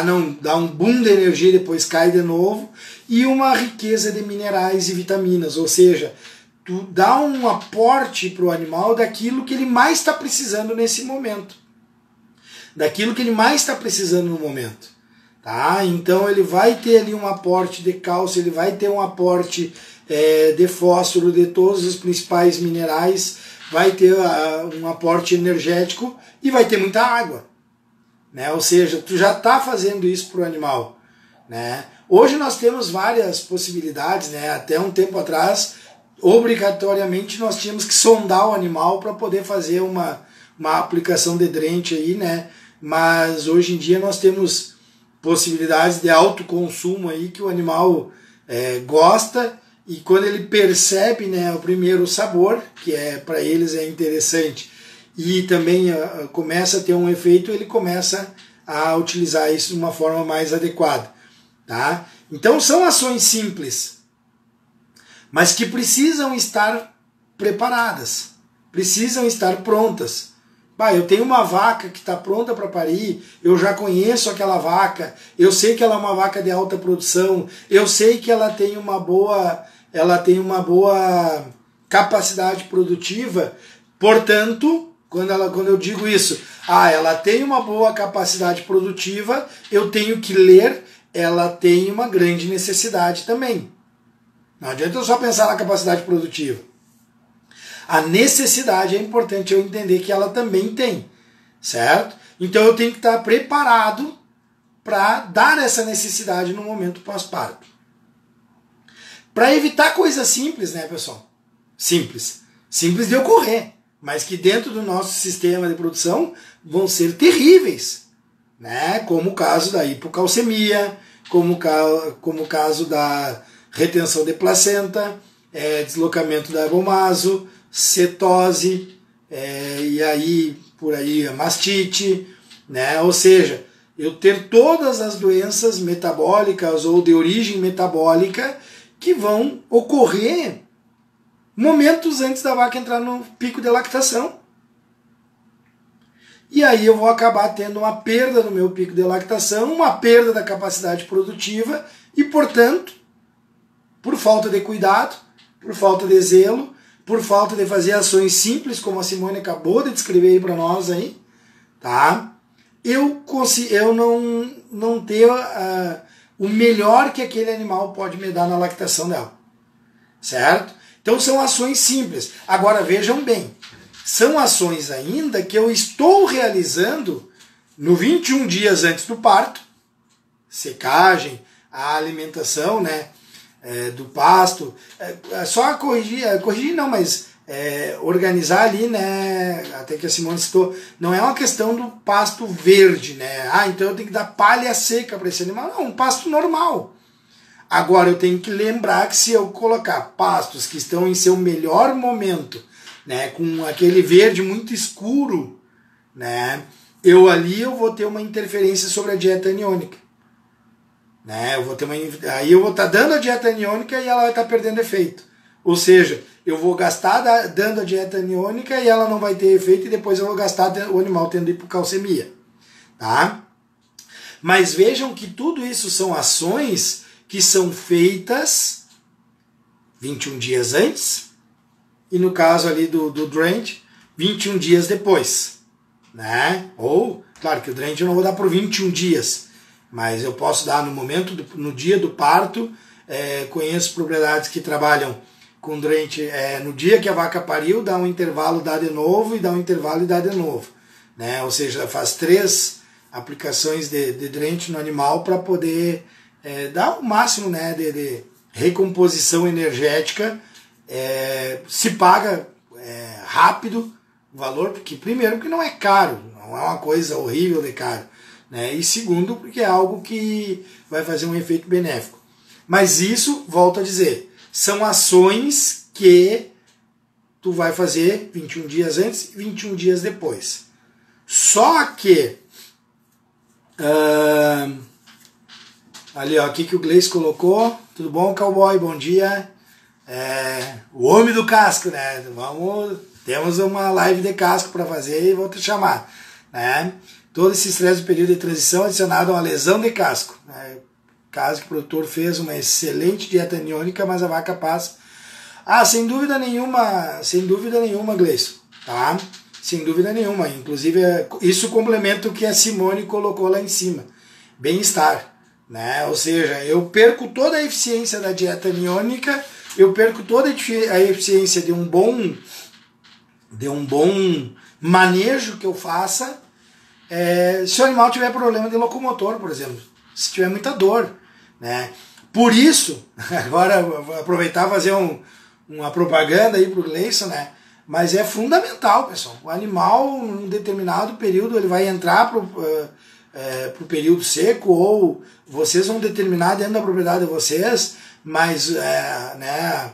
não dá um boom de energia e depois cai de novo, e uma riqueza de minerais e vitaminas, ou seja, tu dá um aporte para o animal daquilo que ele mais está precisando nesse momento, daquilo que ele mais está precisando no momento, tá? Então ele vai ter ali um aporte de cálcio, ele vai ter um aporte de fósforo, de todos os principais minerais, vai ter um aporte energético e vai ter muita água, né? Ou seja, tu já está fazendo isso para o animal, né? Hoje nós temos várias possibilidades, né? Até um tempo atrás, obrigatoriamente nós tínhamos que sondar o animal para poder fazer uma aplicação de Drench aí, né? Mas hoje em dia nós temos possibilidades de autoconsumo aí que o animal gosta, e quando ele percebe, né, o primeiro sabor, que para eles é interessante, e também começa a ter um efeito, ele começa a utilizar isso de uma forma mais adequada, tá? Então são ações simples, mas que precisam estar preparadas, precisam estar prontas. Eu tenho uma vaca que está pronta para parir, eu já conheço aquela vaca, eu sei que ela é uma vaca de alta produção, eu sei que ela tem uma boa capacidade produtiva, portanto, quando eu digo isso, ela tem uma boa capacidade produtiva, eu tenho que ler, ela tem uma grande necessidade também. Não adianta eu só pensar na capacidade produtiva. A necessidade é importante eu entender que ela também tem, certo? Então eu tenho que estar preparado para dar essa necessidade no momento pós-parto. Para evitar coisas simples, né, pessoal? Simples de ocorrer, mas que dentro do nosso sistema de produção vão ser terríveis, né? Como o caso da hipocalcemia, como o caso da retenção de placenta, deslocamento da abomaso, cetose, e aí por aí a mastite, né? Ou seja, eu ter todas as doenças metabólicas ou de origem metabólica que vão ocorrer momentos antes da vaca entrar no pico de lactação. E aí eu vou acabar tendo uma perda no meu pico de lactação, uma perda da capacidade produtiva e, portanto, por falta de cuidado, por falta de zelo, por falta de fazer ações simples, como a Simone acabou de descrever aí para nós aí, tá? Eu não ter o melhor que aquele animal pode me dar na lactação dela, certo? Então são ações simples. Agora vejam bem, são ações ainda que eu estou realizando no 21 dias antes do parto, secagem, a alimentação, né, do pasto, só corrigir não, mas organizar ali, né, até que a Simone citou, não é uma questão do pasto verde, né, então eu tenho que dar palha seca para esse animal, não, um pasto normal. Agora eu tenho que lembrar que se eu colocar pastos que estão em seu melhor momento, né, com aquele verde muito escuro, né, eu vou ter uma interferência sobre a dieta aniônica, né, aí eu vou estar dando a dieta aniônica e ela vai estar perdendo efeito. Ou seja, eu vou gastar dando a dieta aniônica e ela não vai ter efeito, e depois eu vou gastar o animal tendo hipocalcemia, tá? Mas vejam que tudo isso são ações que são feitas 21 dias antes, e no caso ali do Drench, 21 dias depois, né? Ou, claro que o Drench eu não vou dar por 21 dias, mas eu posso dar no dia do parto. Conheço propriedades que trabalham com Drench no dia que a vaca pariu, dá um intervalo, dá de novo, e dá um intervalo e dá de novo, né? Ou seja, faz 3 aplicações de Drench no animal para poder dar o máximo, né, de recomposição energética. Se paga rápido o valor, porque primeiro porque não é caro, não é uma coisa horrível de caro, né? E segundo porque é algo que vai fazer um efeito benéfico. Mas isso, volto a dizer, são ações que tu vai fazer 21 dias antes e 21 dias depois. Só que ali, ó, aqui que o Gleice colocou. Tudo bom, cowboy? Bom dia. O homem do casco, né? Temos uma live de casco para fazer e vou te chamar, né? Todo esse estresse do período de transição adicionado a uma lesão de casco, né? Caso que o produtor fez uma excelente dieta aniônica, mas a vaca passa. Sem dúvida nenhuma, Gleison, tá? Sem dúvida nenhuma. Inclusive, isso complementa o que a Simone colocou lá em cima. Bem-estar, né? Ou seja, eu perco toda a eficiência da dieta aniônica, eu perco toda a eficiência de um bom manejo que eu faça, se o animal tiver problema de locomotor, por exemplo, se tiver muita dor, né? Por isso, agora vou aproveitar e fazer uma propaganda aí para o Gleison, né? Mas é fundamental, pessoal. O animal, num determinado período, ele vai entrar para o período seco, ou vocês vão determinar dentro da propriedade de vocês, mas né,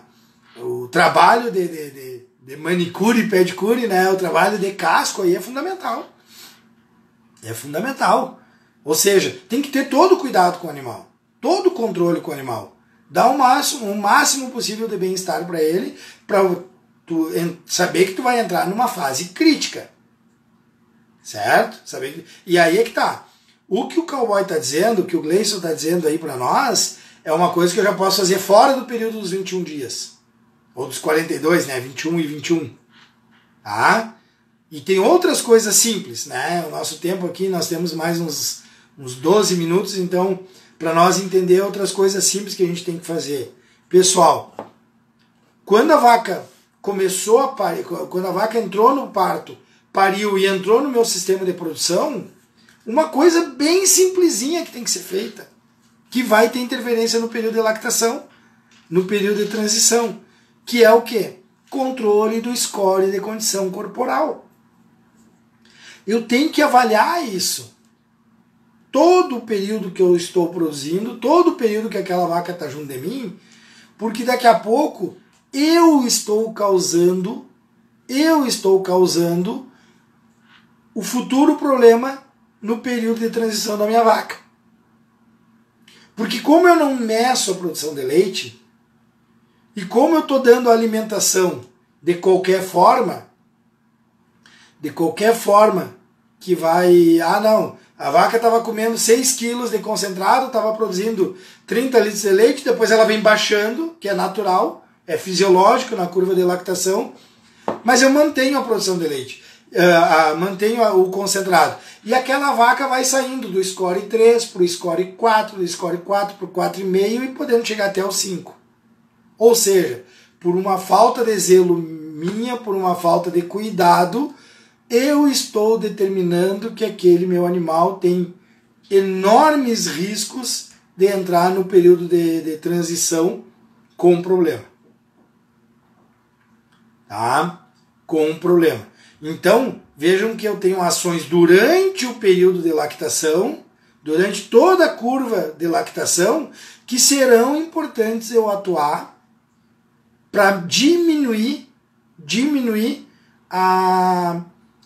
o trabalho de manicure e pedicure, né, o trabalho de casco aí é fundamental. É fundamental. Ou seja, tem que ter todo o cuidado com o animal, todo o controle com o animal. Dá o máximo possível de bem-estar para ele, para tu saber que tu vai entrar numa fase crítica. Certo? E aí é que tá. O que o cowboy está dizendo, o que o Gleison está dizendo aí para nós, é uma coisa que eu já posso fazer fora do período dos 21 dias. Ou dos 42, né? 21 e 21. Tá? E tem outras coisas simples, né? O nosso tempo aqui, nós temos mais uns 12 minutos, então, para nós entender outras coisas simples que a gente tem que fazer. Pessoal, quando a vaca começou a parir, quando a vaca entrou no parto, pariu e entrou no meu sistema de produção, uma coisa bem simplesinha que tem que ser feita, que vai ter interferência no período de lactação, no período de transição, que é o quê? Controle do score de condição corporal. Eu tenho que avaliar isso. Todo o período que eu estou produzindo, todo o período que aquela vaca está junto de mim, porque daqui a pouco eu estou causando o futuro problema no período de transição da minha vaca. Porque como eu não meço a produção de leite, e como eu estou dando a alimentação de qualquer forma que vai... a vaca estava comendo 6 quilos de concentrado, estava produzindo 30 litros de leite, depois ela vem baixando, que é natural, é fisiológico na curva de lactação, mas eu mantenho a produção de leite, mantenho o concentrado. E aquela vaca vai saindo do score 3 para o score 4, do score 4 para o 4,5 e podendo chegar até o 5. Ou seja, por uma falta de zelo minha, por uma falta de cuidado, eu estou determinando que aquele meu animal tem enormes riscos de entrar no período de transição com problema. Tá? Com problema. Então, vejam que eu tenho ações durante o período de lactação, durante toda a curva de lactação, que serão importantes eu atuar para diminuir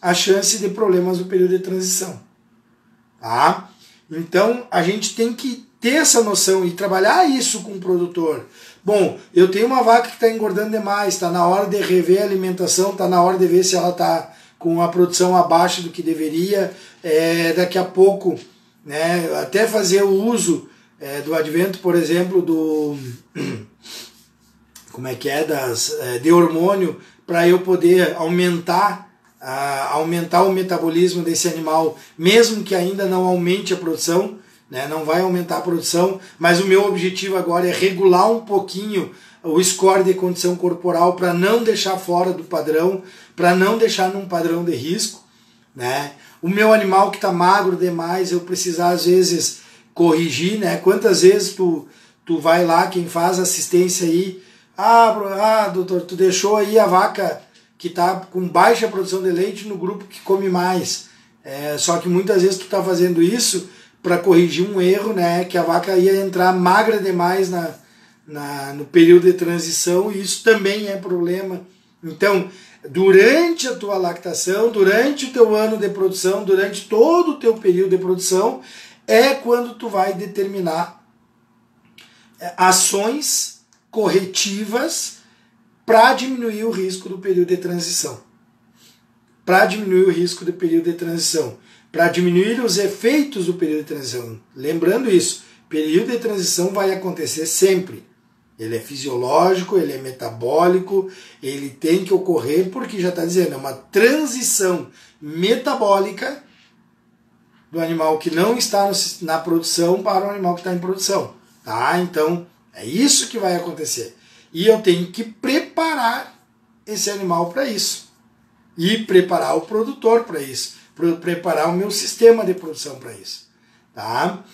a chance de problemas no período de transição. Tá? Então, a gente tem que ter essa noção e trabalhar isso com o produtor. Bom, eu tenho uma vaca que está engordando demais, está na hora de rever a alimentação, está na hora de ver se ela está com a produção abaixo do que deveria. Daqui a pouco, né, até fazer o uso do advento, por exemplo, de hormônio para eu poder aumentar o metabolismo desse animal, mesmo que ainda não aumente a produção, né? Não vai aumentar a produção, mas o meu objetivo agora é regular um pouquinho o score de condição corporal para não deixar fora do padrão, para não deixar num padrão de risco, né? O meu animal que está magro demais, eu precisar às vezes corrigir, né? Quantas vezes tu vai lá, quem faz assistência aí, doutor, tu deixou aí a vaca que está com baixa produção de leite no grupo que come mais. Só que muitas vezes tu está fazendo isso para corrigir um erro, né? Que a vaca ia entrar magra demais no período de transição, e isso também é problema. Então, durante a tua lactação, durante o teu ano de produção, durante todo o teu período de produção, é quando tu vai determinar ações corretivas para diminuir o risco do período de transição. Para diminuir o risco do período de transição. Para diminuir os efeitos do período de transição. Lembrando isso, período de transição vai acontecer sempre. Ele é fisiológico, ele é metabólico, ele tem que ocorrer porque já está dizendo, é uma transição metabólica do animal que não está na produção para o animal que está em produção. Tá? Então, é isso que vai acontecer. E eu tenho que preparar esse animal para isso. E preparar o produtor para isso. Preparar o meu sistema de produção para isso. Tá?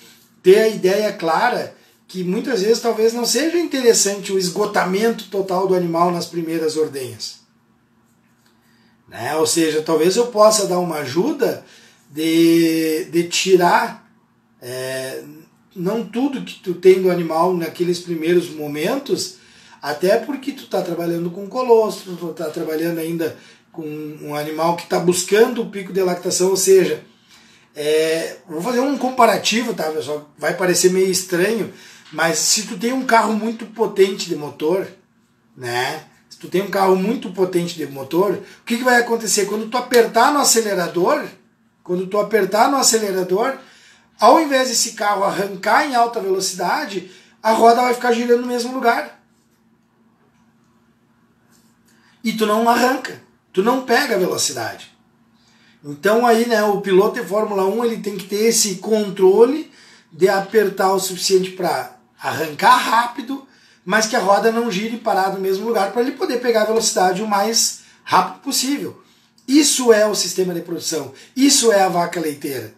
Ter a ideia clara que muitas vezes talvez não seja interessante o esgotamento total do animal nas primeiras ordenhas. Né? Ou seja, talvez eu possa dar uma ajuda de tirar não tudo que tu tem do animal naqueles primeiros momentos, até porque tu está trabalhando com colostro, tu está trabalhando ainda com um animal que está buscando o pico de lactação, ou seja, vou fazer um comparativo, tá, pessoal? Vai parecer meio estranho, mas se tu tem um carro muito potente de motor, né? Se tu tem um carro muito potente de motor, o que vai acontecer? Quando tu apertar no acelerador, ao invés desse carro arrancar em alta velocidade, a roda vai ficar girando no mesmo lugar. E tu não arranca, tu não pega a velocidade. Então aí, né, o piloto de Fórmula 1 ele tem que ter esse controle de apertar o suficiente para arrancar rápido, mas que a roda não gire parada no mesmo lugar para ele poder pegar a velocidade o mais rápido possível. Isso é o sistema de produção, isso é a vaca leiteira.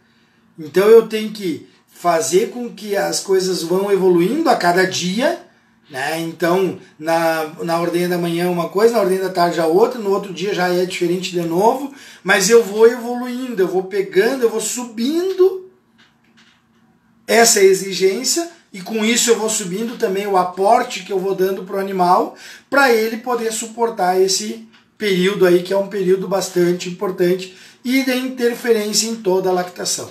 Então eu tenho que fazer com que as coisas vão evoluindo a cada dia, né? Então na ordenha da manhã uma coisa, na ordenha da tarde já outra, no outro dia já é diferente de novo, mas eu vou evoluindo, eu vou pegando, eu vou subindo essa exigência, e com isso eu vou subindo também o aporte que eu vou dando para o animal, para ele poder suportar esse período aí, que é um período bastante importante, e de interferência em toda a lactação.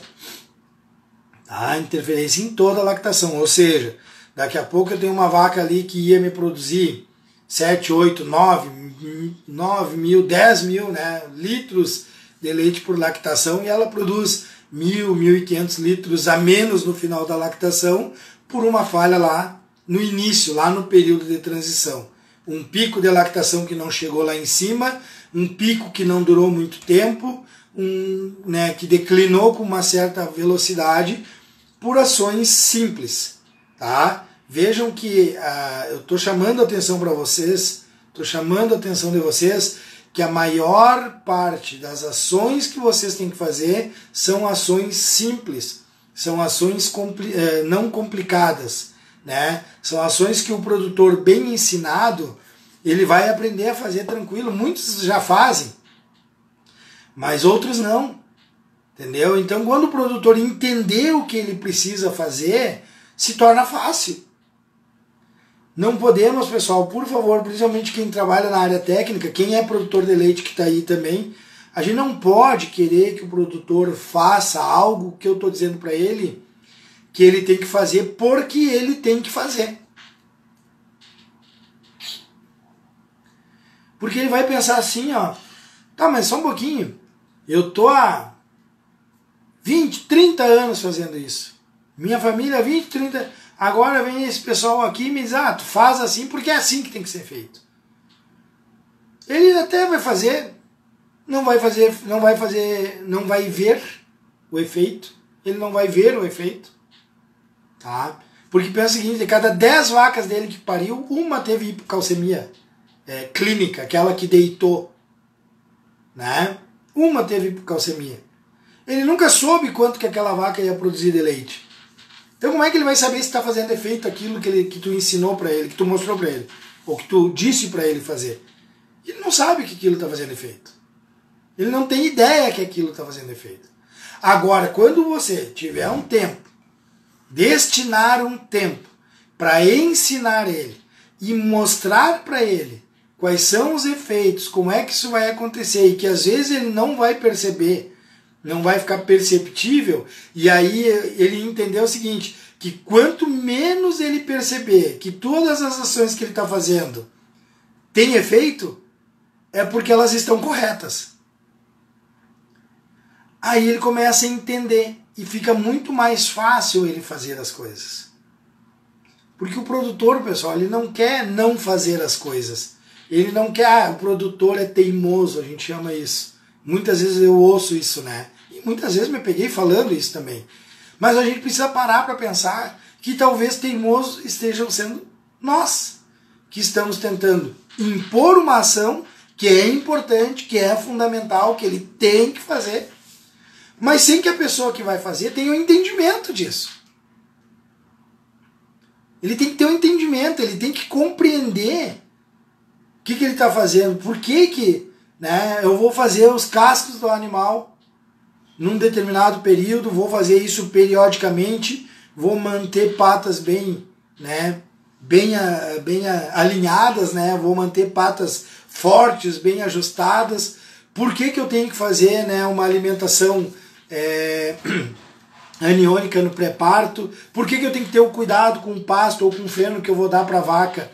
Tá? Interferência em toda a lactação, ou seja, daqui a pouco eu tenho uma vaca ali que ia me produzir 7, 8, 9 mil, 10 mil, né, litros de leite por lactação, e ela produz 1.000, 1.500 litros a menos no final da lactação, por uma falha lá no início, lá no período de transição. Um pico de lactação que não chegou lá em cima, um pico que não durou muito tempo, né, que declinou com uma certa velocidade por ações simples. Tá? Vejam que eu estou chamando a atenção para vocês, estou chamando a atenção de vocês, que a maior parte das ações que vocês têm que fazer são ações simples, são ações não complicadas, né? São ações que o produtor bem ensinado, ele vai aprender a fazer tranquilo. Muitos já fazem, mas outros não, entendeu? Então quando o produtor entender o que ele precisa fazer, se torna fácil. Não podemos, pessoal, por favor, principalmente quem trabalha na área técnica, quem é produtor de leite que está aí também, a gente não pode querer que o produtor faça algo que eu estou dizendo para ele que ele tem que fazer porque ele tem que fazer. Porque ele vai pensar assim, ó, tá, mas só um pouquinho, eu tô há 20, 30 anos fazendo isso. Minha família há 20, 30... Agora vem esse pessoal aqui e me diz, tu faz assim porque é assim que tem que ser feito. Ele até vai fazer, não vai ver o efeito, ele não vai ver o efeito, tá? Porque pensa o seguinte, de cada 10 vacas dele que pariu, uma teve hipocalcemia clínica, aquela que deitou, né? Uma teve hipocalcemia. Ele nunca soube quanto que aquela vaca ia produzir de leite. Então como é que ele vai saber se está fazendo efeito aquilo que tu ensinou para ele, que tu mostrou para ele, ou que tu disse para ele fazer? Ele não sabe que aquilo está fazendo efeito. Ele não tem ideia que aquilo está fazendo efeito. Agora, quando você tiver um tempo, destinar um tempo para ensinar ele e mostrar para ele quais são os efeitos, como é que isso vai acontecer e que às vezes ele não vai perceber, não vai ficar perceptível, e aí ele entendeu o seguinte, que quanto menos ele perceber que todas as ações que ele está fazendo têm efeito, é porque elas estão corretas. Aí ele começa a entender e fica muito mais fácil ele fazer as coisas. Porque o produtor, pessoal, ele não quer não fazer as coisas. Ele não quer, o produtor é teimoso, a gente chama isso. Muitas vezes eu ouço isso, né? E muitas vezes me peguei falando isso também. Mas a gente precisa parar para pensar que talvez teimosos estejam sendo nós, que estamos tentando impor uma ação que é importante, que é fundamental, que ele tem que fazer, mas sem que a pessoa que vai fazer tenha um entendimento disso. Ele tem que ter um entendimento, ele tem que compreender o que ele está fazendo, por que eu vou fazer os cascos do animal num determinado período, vou fazer isso periodicamente, vou manter patas bem alinhadas, vou manter patas fortes, bem ajustadas. Por que eu tenho que fazer uma alimentação aniônica no pré-parto? Por que eu tenho que ter o cuidado com o pasto ou com o feno que eu vou dar para a vaca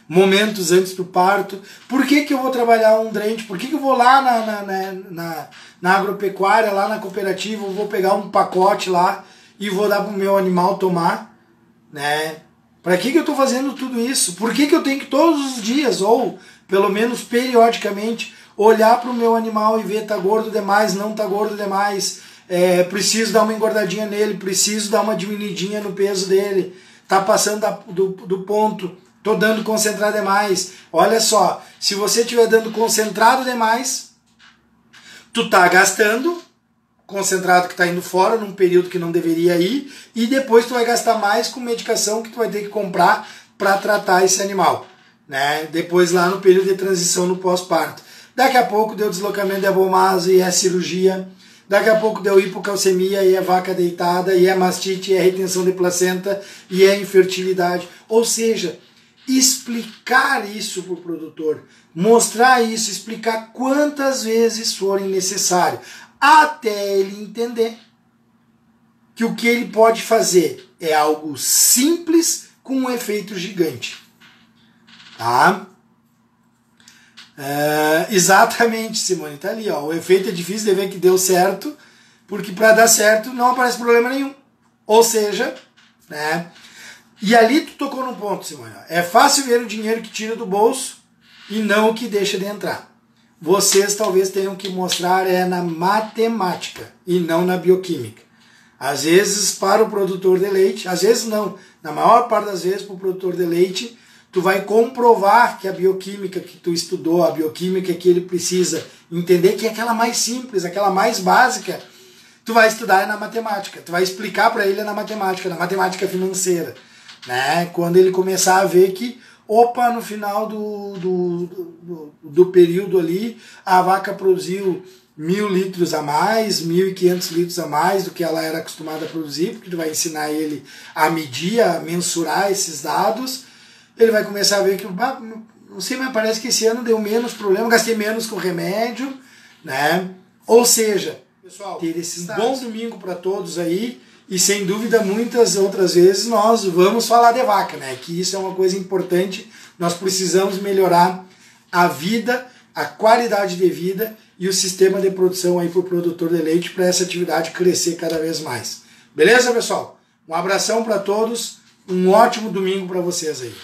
momentos antes do parto? Por que eu vou trabalhar um drente? Por que eu vou lá na agropecuária, lá na cooperativa, eu vou pegar um pacote lá e vou dar para o meu animal tomar? Para que eu estou fazendo tudo isso? Por que eu tenho que todos os dias, ou pelo menos periodicamente, olhar para o meu animal e ver tá gordo demais, não tá gordo demais, preciso dar uma engordadinha nele, preciso dar uma diminuidinha no peso dele, tá passando do ponto, tô dando concentrado demais. Olha só, se você estiver dando concentrado demais, tu tá gastando concentrado que está indo fora num período que não deveria ir, e depois tu vai gastar mais com medicação que tu vai ter que comprar para tratar esse animal, depois lá no período de transição no pós-parto. Daqui a pouco deu deslocamento de abomaso e é cirurgia, daqui a pouco deu hipocalcemia e é vaca deitada, e é mastite, e é retenção de placenta, e é infertilidade. Ou seja, explicar isso para o produtor, mostrar isso, explicar quantas vezes forem necessário, até ele entender que o que ele pode fazer é algo simples com um efeito gigante. Tá? Exatamente, Simone, tá ali, ó. O efeito é difícil de ver que deu certo, porque para dar certo não aparece problema nenhum. Ou seja, e ali tu tocou num ponto, Simone. É fácil ver o dinheiro que tira do bolso e não o que deixa de entrar. Vocês talvez tenham que mostrar na matemática e não na bioquímica. Às vezes para o produtor de leite, às vezes não, na maior parte das vezes para o produtor de leite, tu vai comprovar que a bioquímica que tu estudou, a bioquímica que ele precisa entender, que é aquela mais simples, aquela mais básica, tu vai estudar na matemática, tu vai explicar para ele na matemática financeira, quando ele começar a ver que no final do período ali, a vaca produziu 1.000 litros a mais, 1.500 litros a mais do que ela era acostumada a produzir, porque tu vai ensinar ele a medir, a mensurar esses dados. Ele vai começar a ver que, não sei, mas parece que esse ano deu menos problema, gastei menos com remédio, Ou seja, pessoal, ter esse bom domingo para todos aí. E sem dúvida, muitas outras vezes nós vamos falar de vaca, que isso é uma coisa importante. Nós precisamos melhorar a vida, a qualidade de vida e o sistema de produção aí para o produtor de leite, para essa atividade crescer cada vez mais. Beleza, pessoal? Um abração para todos, Um ótimo domingo para vocês aí.